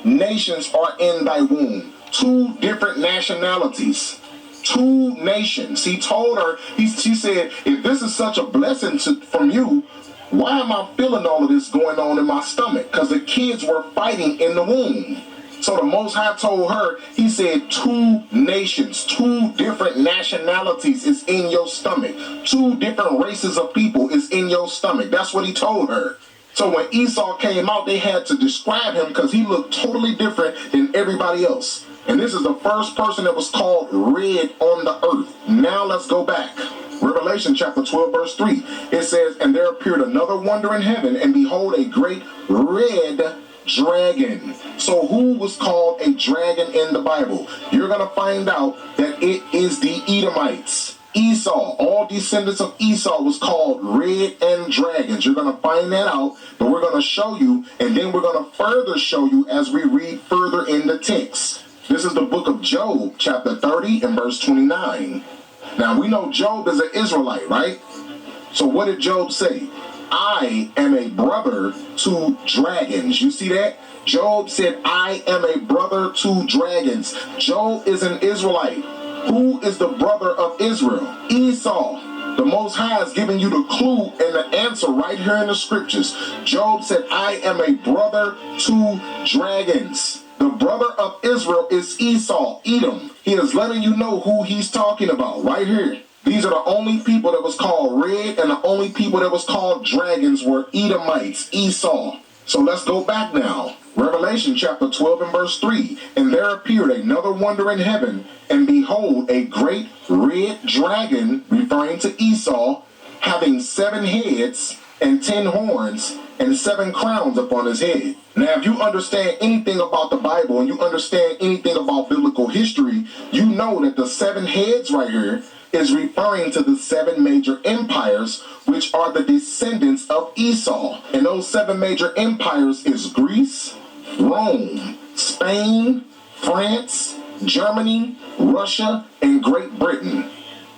nations are in thy womb. Two different nationalities. Two nations. He told her, she said, if this is such a blessing from you, why am I feeling all of this going on in my stomach? Because the kids were fighting in the womb. So the Most High told her, he said, two nations, two different nationalities is in your stomach. Two different races of people is in your stomach. That's what he told her. So when Esau came out, they had to describe him because he looked totally different than everybody else. And this is the first person that was called red on the earth. Now let's go back. Revelation chapter 12 verse 3. It says, and there appeared another wonder in heaven, and behold, a great red dragon. So who was called a dragon in the Bible? You're going to find out that it is the Edomites. Esau, all descendants of Esau was called red and dragons. You're going to find that out, but we're going to show you, and then we're going to further show you as we read further in the text. This is the book of Job, chapter 30 and verse 29. Now, we know Job is an Israelite, right? So what did Job say? I am a brother to dragons. You see that? Job said, I am a brother to dragons. Job is an Israelite. Who is the brother of Israel? Esau. The Most High is giving you the clue and the answer right here in the scriptures. Job said, I am a brother to dragons. The brother of Israel is Esau, Edom. He is letting you know who he's talking about right here. These are the only people that was called red, and the only people that was called dragons were Edomites, Esau. So let's go back now. Revelation chapter 12 and verse 3. And there appeared another wonder in heaven, and behold, a great red dragon, referring to Esau, having 7 heads and 10 horns and 7 crowns upon his head. Now, if you understand anything about the Bible and you understand anything about biblical history, you know that the 7 heads right here is referring to the 7 major empires, which are the descendants of Esau. And those 7 major empires is Greece, Rome, Spain, France, Germany, Russia, and Great Britain.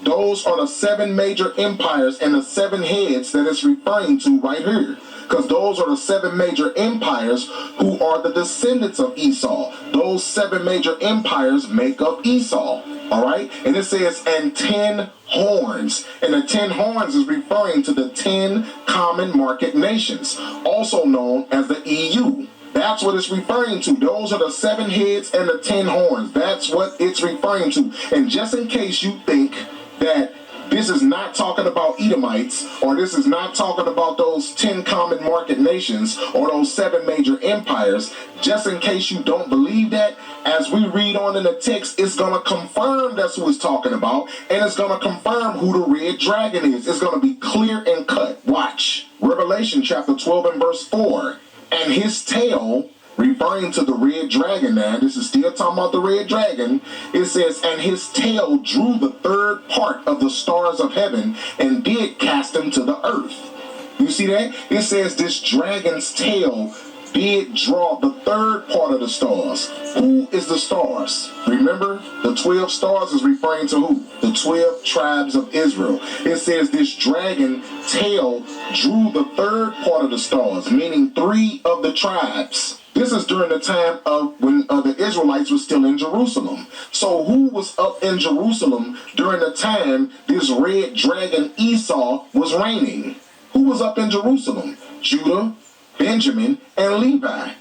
Those are the 7 major empires and the 7 heads that it's referring to right here. Because those are the 7 major empires who are the descendants of Esau. Those 7 major empires make up Esau. All right? And it says, and 10 horns. And the 10 horns is referring to the 10 common market nations, also known as the EU. That's what it's referring to. Those are the 7 heads and the 10 horns. That's what it's referring to. And just in case you think that this is not talking about Edomites, or this is not talking about those 10 common market nations, or those 7 major empires, just in case you don't believe that, as we read on in the text, it's going to confirm that's who it's talking about, and it's going to confirm who the red dragon is. It's going to be clear and cut. Watch. Revelation chapter 12 and verse 4. And his tail, referring to the red dragon now, this is still talking about the red dragon, it says, and his tail drew the 3rd part of the stars of heaven and did cast them to the earth. You see that? It says this dragon's tail did draw the 3rd part of the stars. Who is the stars? Remember, the 12 stars is referring to who? The 12 tribes of Israel. It says this dragon tail drew the 3rd part of the stars, meaning 3 of the tribes. This is during the time of when the Israelites were still in Jerusalem. So who was up in Jerusalem during the time this red dragon Esau was reigning? Who was up in Jerusalem? Judah, Benjamin, and Levi.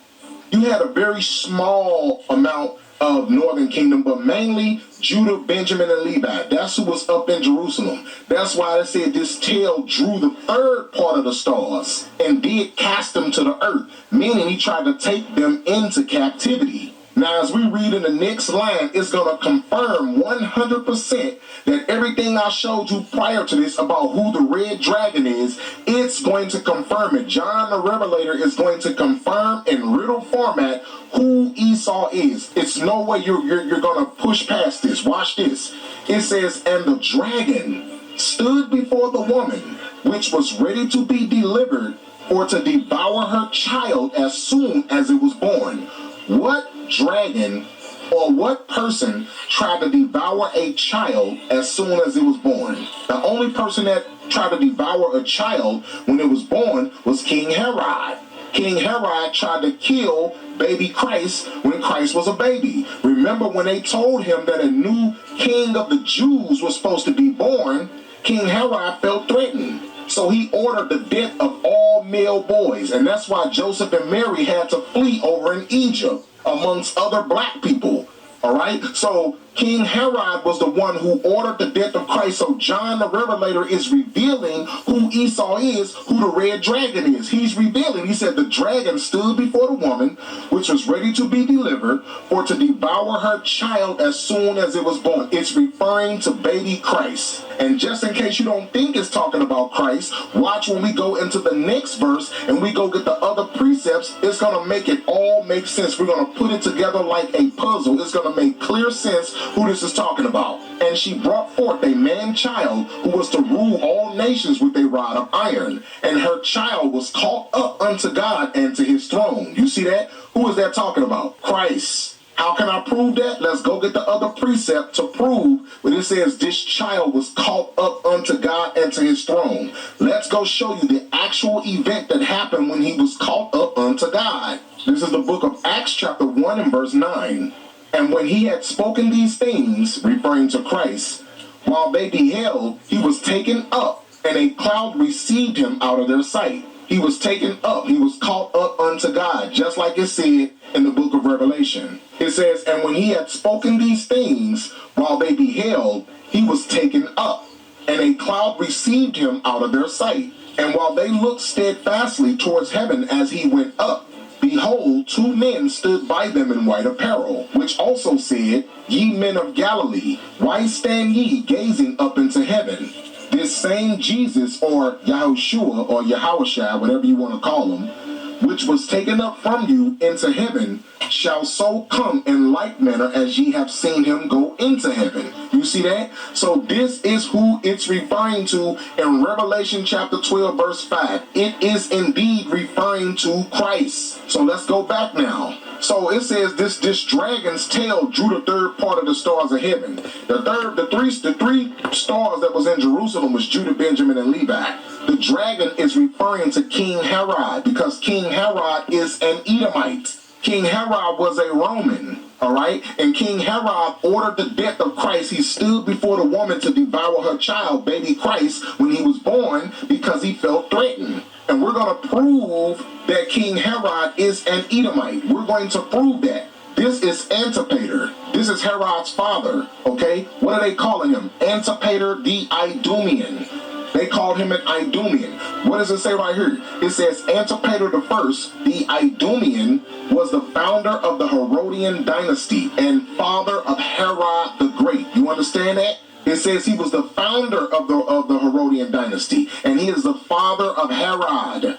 You had a very small amount of northern kingdom, but mainly Judah, Benjamin, and Levi. That's who was up in Jerusalem. That's why they said this tail drew the 3rd part of the stars and did cast them to the earth, meaning he tried to take them into captivity. Now, as we read in the next line, it's going to confirm 100% that everything I showed you prior to this about who the red dragon is, it's going to confirm it. John the Revelator is going to confirm in riddle format who Esau is. It's no way you're going to push past this. Watch this. It says, and the dragon stood before the woman, which was ready to be delivered, or to devour her child as soon as it was born. What dragon or what person tried to devour a child as soon as it was born? The only person that tried to devour a child when it was born was King Herod. King Herod tried to kill baby Christ when Christ was a baby. Remember when they told him that a new king of the Jews was supposed to be born, King Herod felt threatened. So he ordered the death of all male boys, and that's why Joseph and Mary had to flee over in Egypt amongst other black people. All right, so King Herod was the one who ordered the death of Christ. So John the Revelator is revealing who Esau is, who the red dragon is. He's revealing. He said the dragon stood before the woman, which was ready to be delivered, or to devour her child as soon as it was born. It's referring to baby Christ. And just in case you don't think it's talking about Christ, watch when we go into the next verse and we go get the other precepts. It's going to make it all make sense. We're going to put it together like a puzzle. It's going to make clear sense who this is talking about. And she brought forth a man-child who was to rule all nations with a rod of iron. And her child was caught up unto God and to his throne. You see that? Who is that talking about? Christ. How can I prove that? Let's go get the other precept to prove when it says this child was caught up unto God and to his throne. Let's go show you the actual event that happened when he was caught up unto God. This is the book of Acts chapter 1 and verse 9. And when he had spoken these things, referring to Christ, while they beheld, he was taken up, and a cloud received him out of their sight. He was taken up. He was caught up unto God, just like it said in the book of Revelation. It says, and when he had spoken these things, while they beheld, he was taken up, and a cloud received him out of their sight. And while they looked steadfastly towards heaven as he went up, behold, two men stood by them in white apparel, which also said, Ye men of Galilee, why stand ye gazing up into heaven? This same Jesus, or Yahushua, or Yahushua, whatever you want to call him, which was taken up from you into heaven, shall so come in like manner as ye have seen him go into heaven. You see that? So this is who it's referring to in Revelation chapter 12, verse 5. It is indeed referring to Christ. So let's go back now. So it says this dragon's tail drew the third part of the stars of heaven. The three stars that was in Jerusalem was Judah, Benjamin, and Levi. The dragon is referring to King Herod because King Herod is an Edomite. King Herod was a Roman, all right? And King Herod ordered the death of Christ. He stood before the woman to devour her child, baby Christ, when he was born because he felt threatened. And we're going to prove that King Herod is an Edomite. We're going to prove that. This is Antipater. This is Herod's father, okay? What are they calling him? Antipater the Idumean. They called him an Idumean. What does it say right here? It says Antipater the First, the Idumean, was the founder of the Herodian dynasty and father of Herod the Great. You understand that? It says he was the founder of the Herodian dynasty, and he is the father of Herod.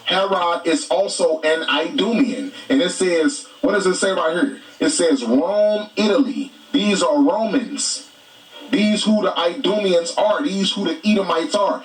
Herod is also an Idumean. And it says, what does it say right here? It says Rome, Italy. These are Romans. These who the Idumeans are. These who the Edomites are.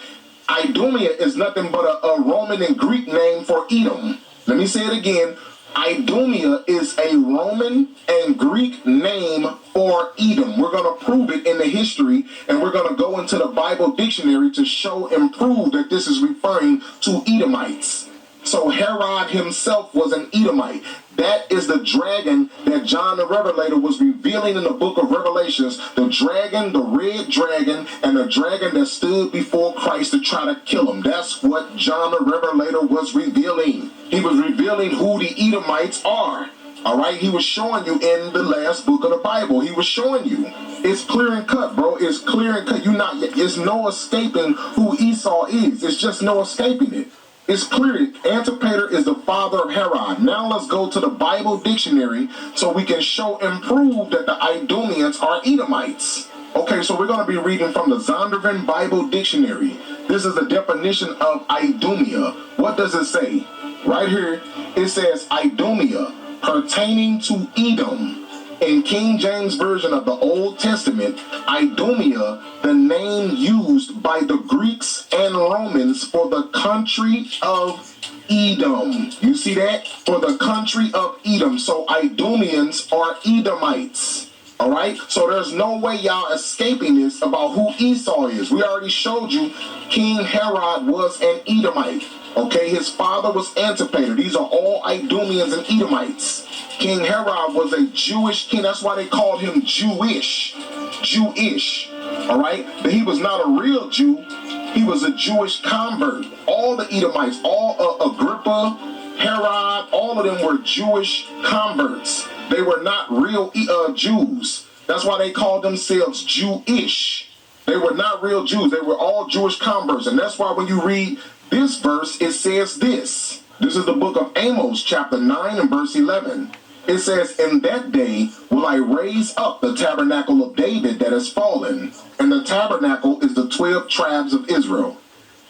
Idumea is nothing but a Roman and Greek name for Edom. Let me say it again. Idumea is a Roman and Greek name for Edom. We're going to prove it in the history, and we're going to go into the Bible dictionary to show and prove that this is referring to Edomites. So Herod himself was an Edomite. That is the dragon that John the Revelator was revealing in the book of Revelations. The dragon, the red dragon, and the dragon that stood before Christ to try to kill him. That's what John the Revelator was revealing. He was revealing who the Edomites are. All right, he was showing you in the last book of the Bible. He was showing you. It's clear and cut, bro. It's clear and cut. It's no escaping who Esau is. It's just no escaping it. It's clear. Antipater is the father of Herod. Now let's go to the Bible dictionary so we can show and prove that the Idumeans are Edomites. Okay, so we're going to be reading from the Zondervan Bible Dictionary. This is the definition of Idumea. What does it say? Right here, it says Idumea, pertaining to Edom. In King James Version of the Old Testament, Idumea, the name used by the Greeks and Romans for the country of Edom. You see that? For the country of Edom. So Idumeans are Edomites. All right? So there's no way y'all escaping this about who Esau is. We already showed you King Herod was an Edomite. Okay, his father was Antipater. These are all Idumeans and Edomites. King Herod was a Jewish king. That's why they called him Jewish. Jewish. All right? But he was not a real Jew. He was a Jewish convert. All the Edomites, all Agrippa, Herod, all of them were Jewish converts. They were not real Jews. That's why they called themselves Jewish. They were not real Jews. They were all Jewish converts. And that's why when you read this verse, it says this. This is the book of Amos, chapter 9 and verse 11. It says, "In that day will I raise up the tabernacle of David that is fallen." And the tabernacle is the 12 tribes of Israel.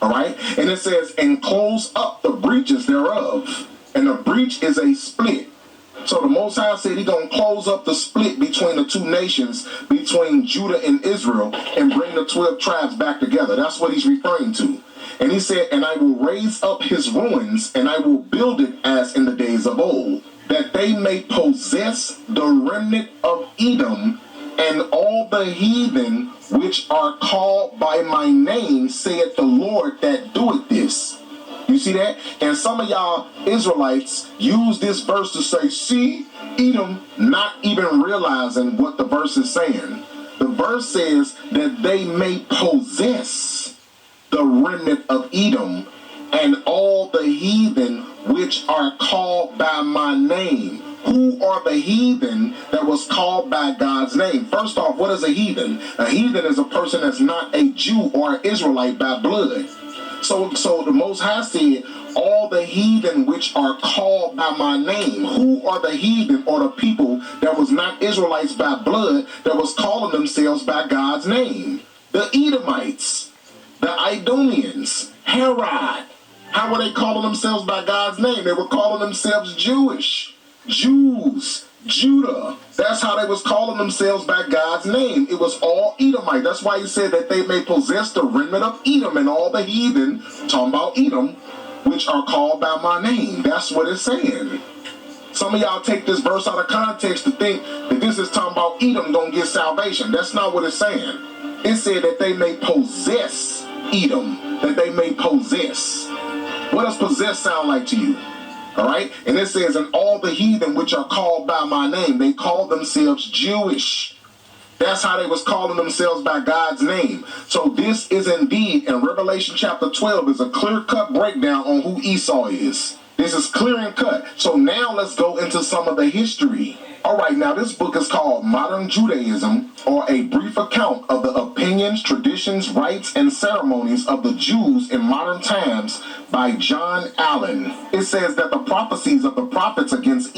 All right? And it says, "And close up the breaches thereof." And the breach is a split. So the Most High said he's going to close up the split between the two nations, between Judah and Israel, and bring the 12 tribes back together. That's what he's referring to. And he said, "And I will raise up his ruins, and I will build it as in the days of old, that they may possess the remnant of Edom, and all the heathen which are called by my name, saith the Lord that doeth this." You see that? And some of y'all Israelites use this verse to say, see, Edom, not even realizing what the verse is saying. The verse says that they may possess the remnant of Edom and all the heathen which are called by my name. Who are the heathen that was called by God's name? First off, what is a heathen? A heathen is a person that's not a Jew or an Israelite by blood. So the Most High said, all the heathen which are called by my name. Who are the heathen or the people that was not Israelites by blood that was calling themselves by God's name? The Edomites, the Idumeans, Herod. How were they calling themselves by God's name? They were calling themselves Jewish, Jews, Judah. That's how they was calling themselves by God's name. It was all Edomite. That's why he said that they may possess the remnant of Edom and all the heathen, talking about Edom, which are called by my name. That's what it's saying. Some of y'all take this verse out of context to think that this is talking about Edom gonna get salvation. That's not what it's saying. It said that they may possess Edom, that they may possess. What does possess sound like to you? All right? And it says, and all the heathen which are called by my name, they call themselves Jewish. That's how they was calling themselves by God's name. So this is indeed, in Revelation chapter 12, is a clear-cut breakdown on who Esau is. This is clear and cut. So now let's go into some of the history. All right, now this book is called Modern Judaism, or a brief account of the opinions, traditions, rites, and ceremonies of the Jews in modern times by John Allen. It says that the prophecies of the prophets against